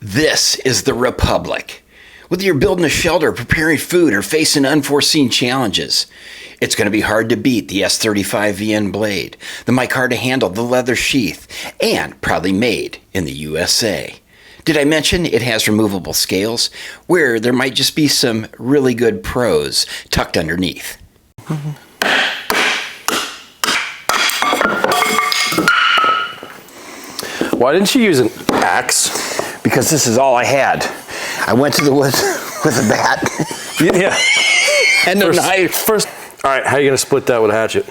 This is the Republic. Whether you're building a shelter, preparing food, or facing unforeseen challenges, it's going to be hard to beat the S35VN blade, the micar to handle, the leather sheath, and proudly made in the USA. Did I mention it has removable scales, where there might just be some really good pros tucked underneath? Why didn't you use an axe? Because this is all I had. I went to the woods with a bat. Yeah. And a knife. First, all right, how are you going to split that with a hatchet?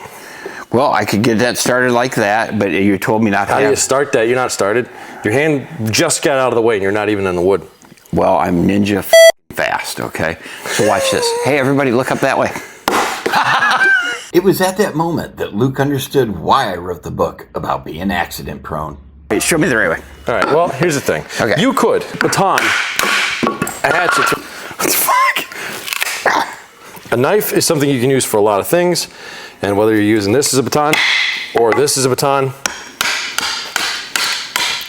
Well, I could get that started like that, but you told me not to. How do you start that? You're not started. Your hand just got out of the way and you're not even in the wood. Well, I'm ninja fast, okay? So watch this. Hey, everybody, look up that way. It was at that moment that Luke understood why I wrote the book about being accident prone. Hey, show me the right way. All right, well, here's the thing. Okay. You could baton, a hatchet. What the fuck? A knife is something you can use for a lot of things, and whether you're using this as a baton or this as a baton,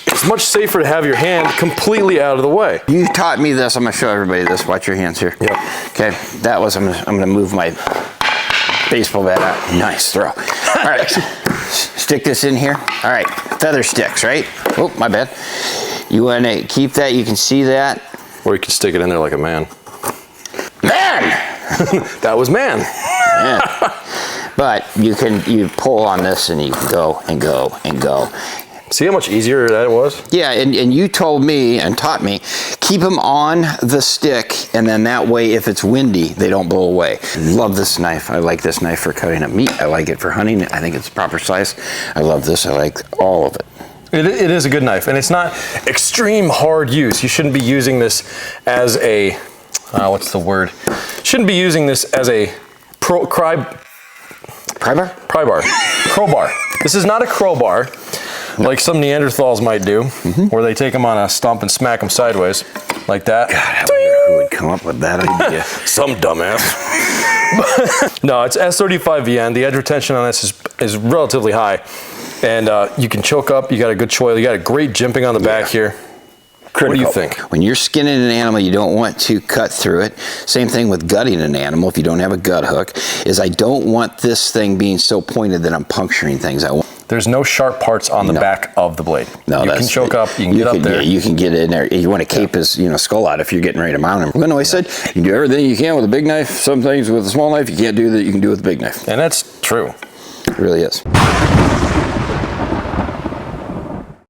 it's much safer to have your hand completely out of the way. You taught me this. I'm going to show everybody this. Watch your hands here. Yep. Okay, that was, I'm going to move my baseball bat out. Nice throw. All right, stick this in here. All right, feather sticks, right? Oh, my bad. You want to keep that, you can see that. Or you can stick it in there like a man. Man! That was man. Yeah. But you pull on this and you can go and go and go. See how much easier that was? Yeah, and you told me and taught me, keep them on the stick, and then that way, if it's windy, they don't blow away. Love this knife. I like this knife for cutting up meat. I like it for hunting. I think it's proper size. I love this. I like all of it. It is a good knife, and it's not extreme hard use. You shouldn't be using this as a, what's the word? Shouldn't be using this as a crowbar. This is not a crowbar. Like some Neanderthals might do, where they take them on a stump and smack them sideways, like that. God, I wonder who would come up with that idea. Some dumbass. No, it's S35VN. The edge retention on this is relatively high. And you can choke up, you got a good choil, you got a great jimping on the back here. Critical. What do you think? When you're skinning an animal, you don't want to cut through it. Same thing with gutting an animal if you don't have a gut hook, is I don't want this thing being so pointed that I'm puncturing things. There's no sharp parts on the back of the blade. No, you can choke up, you can get up there. Yeah, you can get in there. You want to cape his skull out if you're getting ready to mount him. Well, no, I said you can do everything you can with a big knife. Some things with a small knife you can't do that you can do with a big knife. And that's true. It really is.